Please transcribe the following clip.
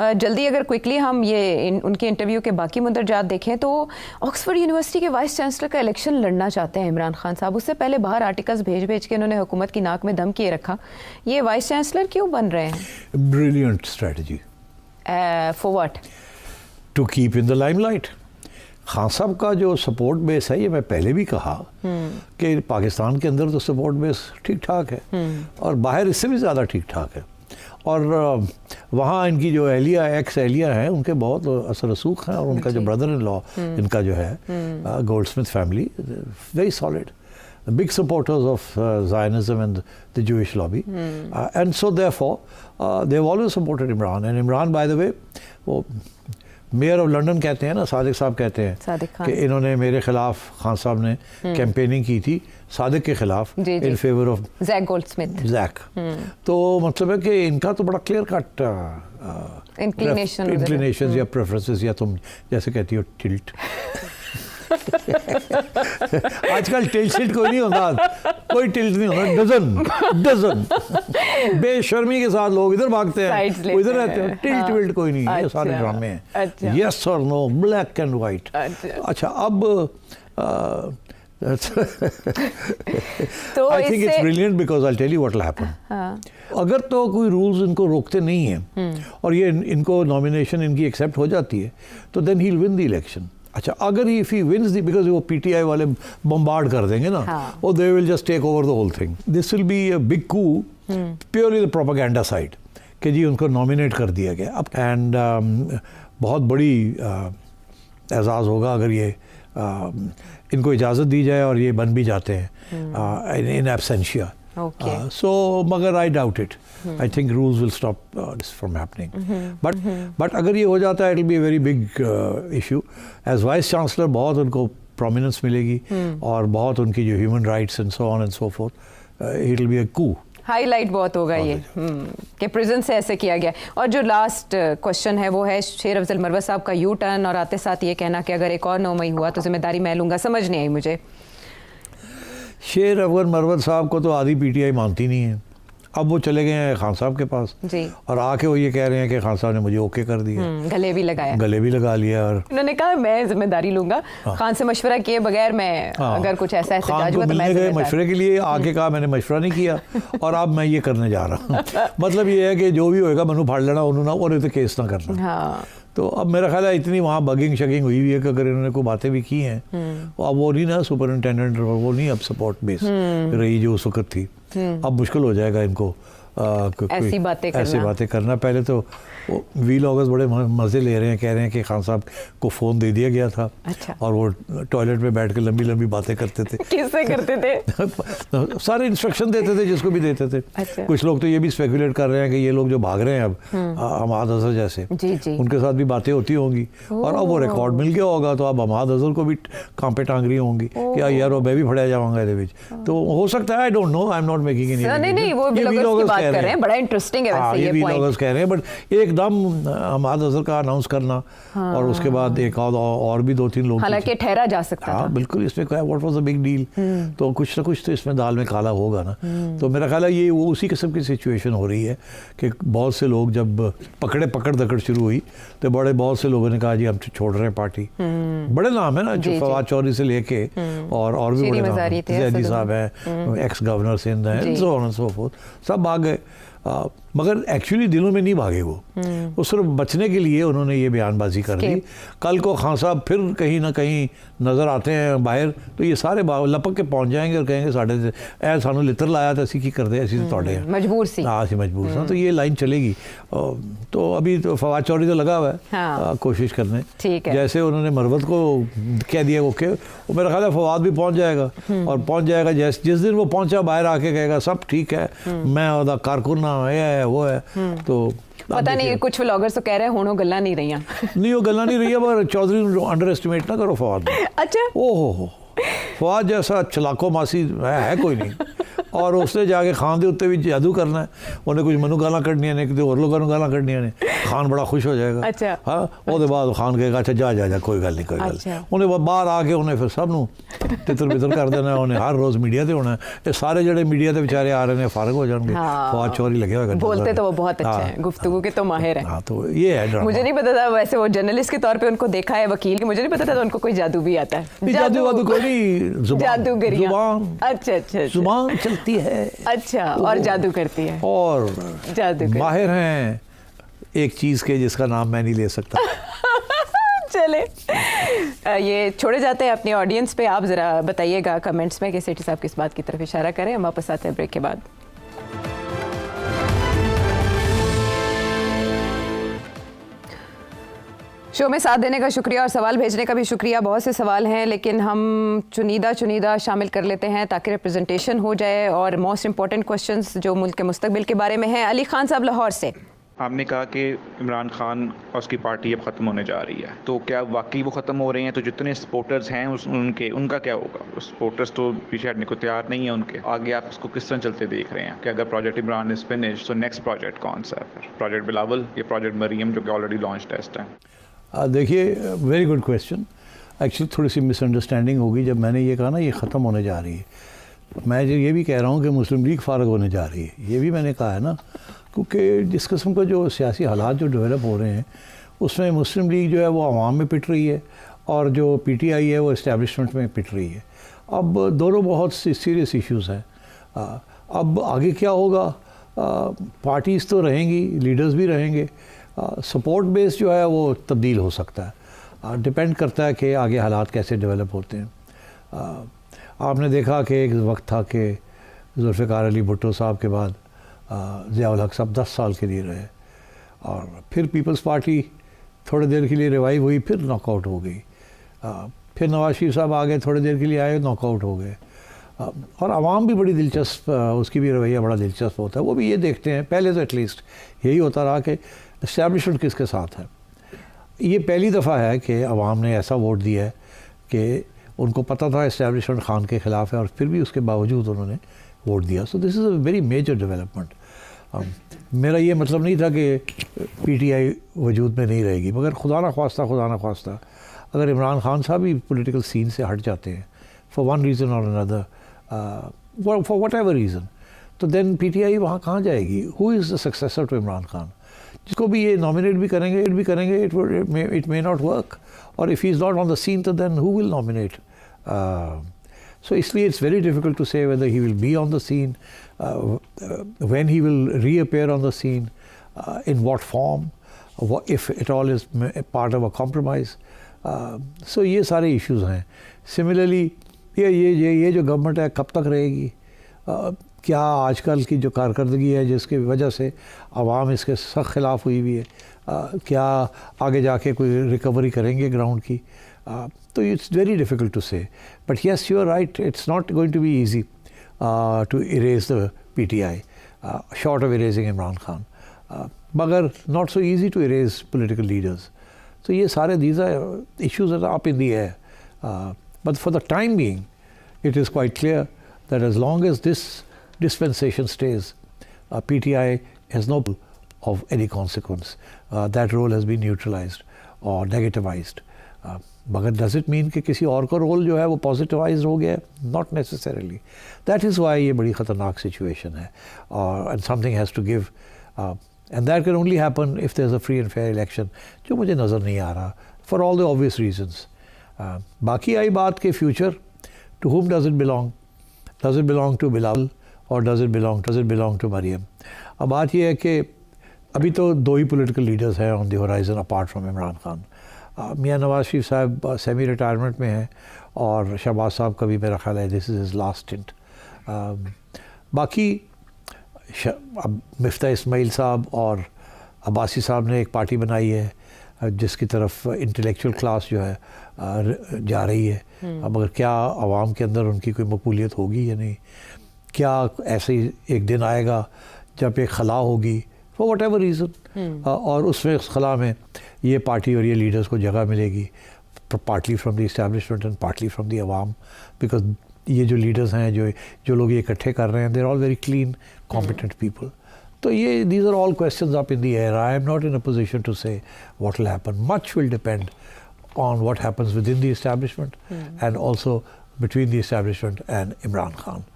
जल्दी अगर क्विकली हम ये उनके इंटरव्यू के बाकी मुंदरजात देखें तो ऑक्सफोर्ड यूनिवर्सिटी के वाइस चांसलर का इलेक्शन लड़ना चाहते हैं इमरान खान साहब। उससे पहले बाहर आर्टिकल्स भेज के उन्होंने हुकूमत की नाक में दम किए रखा। ये वाइस चांसलर क्यों बन रहे हैं? Brilliant strategy. For what? To keep in the limelight. Khan साहब का जो सपोर्ट बेस है, ये मैं पहले भी कहा कि पाकिस्तान के अंदर तो सपोर्ट बेस ठीक ठाक है और बाहर इससे भी ज़्यादा ठीक ठाक है। और वहाँ इनकी जो एहलिया एक्स एहलिया हैं उनके बहुत असर रसूख हैं, और उनका जो ब्रदर इन लॉ इनका जो है Goldsmith family, very solid, big supporters of Zionism and the Jewish lobby, and so therefore they've always supported Imran. And Imran, by the way, वो मेयर ऑफ लंदन कहते हैं ना, सादिक साहब कहते हैं कि इन्होंने मेरे खिलाफ, खान साहब ने कैंपेनिंग की थी सादिक के खिलाफ in favour of Jack Goldsmith. Jack, तो मतलब है कि इनका तो बड़ा क्लियर कट इंक्लिनेशन या प्रेफरेंसेस, या तुम जैसे कहती हो टिल्ट। आजकल टिल्ट शिल्ट कोई नहीं होता, कोई टिल्ट नहीं होता, डजन बेशर्मी के साथ लोग इधर भागते हैं, वो इधर रहते हैं, टिल्ट विल्ट कोई नहीं है, सारे ड्रामे हैं, यस और नो, ब्लैक एंड वाइट। अच्छा, अब तो I think it's brilliant because I tell you what will happen. अगर तो कोई रूल्स इनको रोकते नहीं हैं और ये इनको नॉमिनेशन इनकी एक्सेप्ट हो जाती है, तो then he will win the election. अच्छा, अगर if he wins the, because वो पीटीआई वाले बम्बार्ड कर देंगे ना, और they will just take over the whole thing. This will be a big coup, purely the propaganda side, कि जी उनको नॉमिनेट कर दिया गया अब, एंड बहुत बड़ी एजाज़ होगा अगर ये इनको इजाज़त दी जाए और ये बन भी जाते हैं इन एब्सेंशिया। So, मगर I doubt it. I think rules will stop this from happening. But अगर ये हो जाता है, it will be a very big issue. As Vice Chancellor बहुत उनको prominence मिलेगी और बहुत उनकी जो human rights and so on and so forth, it will be a coup. Highlight बहुत होगा ये कि प्रिजन से ऐसे किया गया। और जो लास्ट क्वेश्चन है वो है शेर अफजल मरवत साहब का यू टर्न और आते साथ ये कहना कि अगर एक और 9 मई हुआ तो जिम्मेदारी मैं लूँगा। समझ नहीं आई मुझे। शेर अफजल मरवत साहब को तो आधी पीटीआई मानती नहीं है। अब वो चले गए हैं खान साहब के पास जी, और आके वो ये कह रहे हैं कि खान साहब ने मुझे ओके कर दिया, गले भी लगा लिया और उन्होंने कहा मैं जिम्मेदारी लूंगा। खान से मशवरा किए बगैर मैं अगर कुछ ऐसा एहतजाज हुआ तो मैं गए मशवरे के लिए, आके कहा मैंने मशवरा नहीं किया और अब मैं ये करने जा रहा हूँ। मतलब ये है कि जो भी होएगा मनु फाड़ लेना उन्होंने, और तो केस ना करना। तो अब मेरा ख्याल है इतनी वहाँ बगिंग शगिंग हुई है कि अगर इन्होंने कोई बातें भी की हैं, अब वो नहीं ना सुपरिंटेंडेंट, वो नहीं अब सपोर्ट बेस रही जो उस वक्त थी। अब मुश्किल हो जाएगा इनको ऐसी बातें करना। पहले तो वी लॉगर्स बड़े मज़े ले रहे हैं, कह रहे हैं कि खान साहब को फ़ोन दे दिया गया था। अच्छा। और वो टॉयलेट में बैठ के लंबी लंबी बातें करते थे। किससे करते थे? सारे इंस्ट्रक्शन देते थे जिसको भी देते थे। अच्छा। कुछ लोग तो ये भी स्पेकुलेट कर रहे हैं कि ये लोग जो भाग रहे हैं अब हमाद अजहर जैसे, उनके साथ भी बातें होती होंगी और अब वो रिकॉर्ड मिल गया होगा, तो अब हमाद अजहर को भी कांपे टांग रही होंगी कि यार मैं भी फड़िया जाऊँगा ਇਹਦੇ ਵਿੱਚ। तो हो सकता है, I don't know, I am not making any. नहीं, वो भी लोग बात कर रहे हैं, बड़ा इंटरेस्टिंग है वैसे ये पॉइंट कह रहे हैं। बट एकदम हमाद अजहर का अनाउंस करना और उसके बाद एक और भी 2-3 लोग, हालांकि ठहरा जा सकता था। बिल्कुल, इसमें क्या, what was the big deal? तो कुछ ना कुछ तो इसमें दाल में काला होगा ना। तो मेरा ख्याल है ये वो उसी किस्म की सिचुएशन हो रही है कि बहुत से लोग जब पकड़ दकड़ शुरू हुई तो बहुत से लोगों ने कहा जी हम छोड़ रहे हैं पार्टी। बड़े नाम है ना, जो फवाद चौधरी से लेके और भी बड़े नाम, जैदी साहब हैं, एक्स गवर्नर सिंध हैं, so on and so fourth, सब भाग गए। मगर एक्चुअली दिलों में नहीं भागे वो सिर्फ बचने के लिए उन्होंने ये बयानबाजी कर दी। कल को खान साहब फिर कहीं ना कहीं नज़र आते हैं बाहर, तो ये सारे लपक के पहुंच जाएंगे और कहेंगे साढ़े ऐ सानू लित्र लाया तो असी की करते असी तो तोड़े मजबूर सी, हाँ असी मजबूर सा। तो ये लाइन चलेगी। तो अभी तो फवाद चौधरी तो लगा हुआ है कोशिश करने, जैसे उन्होंने मरवत को कह दिया ओके, वो मेरा ख्याल है फवाद भी पहुँच जाएगा और पहुँच जाएगा जिस दिन वो पहुँचा बाहर आके कहेगा सब ठीक है, मैं ਉਹਦਾ कारकुन है वो है। तो पता नहीं, कुछ व्लॉगर्स तो कह रहे हैं होनो गल्ला नहीं रही नहीं, वो गल्ला नहीं रही है, पर चौधरी अंडर एस्टिमेट ना करो फवाद। अच्छा, ओहो फवाद जैसा चलाको मासी है कोई नहीं। और उसने जाके खान के उत्ते भी जादू करना है, उन्हें कुछ मनु गाला कढ़निया ने, किसी होर लोगों गाला कढ़निया ने, खान बड़ा खुश हो जाएगा। अच्छा। हाँ, उसके बाद खान कहेगा अच्छा जा जा जा कोई गल नहीं, कोई गल नहीं। उन्हें बाहर आके उन्हें फिर सब नूं तितर बितर कर देना, उन्हें हर रोज़ मीडिया ते होना। ये सारे जड़े मीडिया के बेचारे आ रहे हैं फारग हो जाएंगे। फवाद चौधरी लगे हुए, बोलते तो वो बहुत अच्छे हैं, गुफ्तगू के तो माहिर हैं। हाँ, तो ये है। मुझे नहीं पता था, वैसे वो जर्नलिस्ट के तौर पे उनको देखा है, वकील, मुझे नहीं पता था उनको कोई जादू भी आता है। जादू वादू कोई नहीं, जुबान। अच्छा, जुबान चलती है। अच्छा, और जादू करती है, और जादू माहिर हैं एक चीज़ के जिसका नाम मैं नहीं ले सकता। चले, ये छोड़े जाते हैं अपनी ऑडियंस पे। आप ज़रा बताइएगा कमेंट्स में कि सेठी साहब किस बात की तरफ इशारा करें। हम वापस आते हैं ब्रेक के बाद। शो में साथ देने का शुक्रिया और सवाल भेजने का भी शुक्रिया। बहुत से सवाल हैं लेकिन हम चुनीदा शामिल कर लेते हैं ताकि रिप्रेजेंटेशन हो जाए। और मोस्ट इम्पॉर्टेंट क्वेश्चंस जो मुल्क के मुस्तकबिल के बारे में हैं। अली खान साहब लाहौर से, आपने कहा कि इमरान खान और उसकी पार्टी अब ख़त्म होने जा रही है, तो क्या वाकई वो ख़त्म हो रहे हैं? तो जितने सपोर्टर्स हैं उनका क्या होगा? सपोर्टर्स तो पीछे हटने को तैयार नहीं है उनके। आगे आप उसको किस तरह चलते देख रहे हैं कि अगर प्रोजेक्ट इमरान इज़ फिनिश तो नेक्स्ट प्रोजेक्ट कौन सा है फिर? प्रोजेक्ट बिलावल या प्रोजेक्ट मरियम जो कि ऑलरेडी लॉन्च टेस्ट है? देखिए, वेरी गुड क्वेश्चन। एक्चुअली थोड़ी सी मिसअंडरस्टैंडिंग होगी जब मैंने ये कहा ना ये ख़त्म होने जा रही है। मैं ये भी कह रहा हूँ कि मुस्लिम लीग फारग होने जा रही है, ये भी मैंने कहा है ना, क्योंकि जिस किस्म का जो सियासी हालात जो डेवलप हो रहे हैं उसमें मुस्लिम लीग जो है वो अवाम में पिट रही है और जो पीटीआई है वो इस्टेब्लिशमेंट में पिट रही है। अब दोनों बहुत सीरियस इश्यूज़ हैं। अब आगे क्या होगा? पार्टीज़ तो रहेंगी, लीडर्स भी रहेंगे, सपोर्ट बेस जो है वो तब्दील हो सकता है। डिपेंड करता है कि आगे हालात कैसे डेवलप होते हैं। आपने देखा कि एक वक्त था कि जुल्फ़िकार अली भुट्टो साहब के बाद ज़ियाउल हक साहब 10 साल के लिए रहे और फिर पीपल्स पार्टी थोड़ी देर के लिए रिवाइव हुई, फिर नॉकआउट हो गई। फिर नवाज शरीफ साहब आगे थोड़ी देर के लिए आए, नॉकआउट हो गए। और आवाम भी बड़ी दिलचस्प, उसकी भी रवैया बड़ा दिलचस्प होता है। वो भी ये देखते हैं, पहले तो एटलीस्ट यही होता रहा कि इस्टेब्लिशमेंट किसके साथ है। ये पहली दफ़ा है कि आवाम ने ऐसा वोट दिया है कि उनको पता था इस्टेब्लिशमेंट खान के ख़िलाफ़ है और फिर भी उसके बावजूद उन्होंने वोट दिया। So this is a very major development. मेरा ये मतलब नहीं था कि पीटीआई वजूद में नहीं रहेगी, मगर खुदा ना ख्वास्ता अगर इमरान खान साहब भी पॉलिटिकल सीन से हट जाते हैं फॉर वन रीज़न और another, for whatever reason, तो देन पीटीआई वहाँ कहाँ जाएगी? Who is the successor to Imran Khan? जिसको भी ये नॉमिनेट भी करेंगे इट मे नॉट वर्क, और if he is not on the scene तो then who will nominate? So इसलिए it's very difficult to say whether he will be on the scene, when he will reappear on the scene, in what form, if at all is part of a compromise. So ये सारे issues हैं। Similarly ये जो government है कब तक रहेगी? क्या आजकल की जो कारकर्दगी है जिसकी वजह से आवाम इसके सख्त ख़िलाफ़ हुई है, क्या आगे जाके कोई रिकवरी करेंगे ग्राउंड की? So it's very difficult to say, but yes, you are right. It's not going to be easy to erase the PTI, short of erasing Imran Khan. But not so easy to erase political leaders. So these are issues that are up in the air. But for the time being, it is quite clear that as long as this dispensation stays, PTI has no of any consequence. That role has been neutralized or negativized. मगर does it mean कि किसी और का role जो है वो पॉजिटिवाइज हो गया? Not necessarily. That is why ये बड़ी ख़तरनाक सिचुएशन है और and something has to give, and that can only happen if there is a free and fair election, जो मुझे नज़र नहीं आ रहा for all the obvious reasons. बाकी आई बात के future, to whom does it belong? Does it belong to Bilawal और does it belong to Maryam? अब बात यह है कि अभी तो दो ही पोलिटिकल लीडर्स हैं on the horizon apart from Imran Khan. मियाँ नवाज शरीफ साहब सेमी रिटायरमेंट में हैं और शहबाज साहब का भी मेरा ख्याल है this is his last stint. बाकी अब मिफ्ता इस्माइल साहब और अब्बासी साहब ने एक पार्टी बनाई है जिसकी तरफ इंटेलेक्चुअल क्लास जो है जा रही है। अब अगर क्या आवाम के अंदर उनकी कोई मकबूलियत होगी या नहीं, क्या ऐसे ही एक दिन आएगा जब एक खला होगी फॉर वट एवर रीज़न, और उसमें उस खला में ये पार्टी और ये लीडर्स को जगह मिलेगी, partly from the establishment and partly from the Awam, because ये जो लीडर्स हैं, जो लोग ये इकट्ठे कर रहे हैं, they are all very clean competent people. तो ये these are all questions up in the air. I am not in a position to say what will happen. Much will depend on what happens within the establishment and also between the establishment and Imran Khan.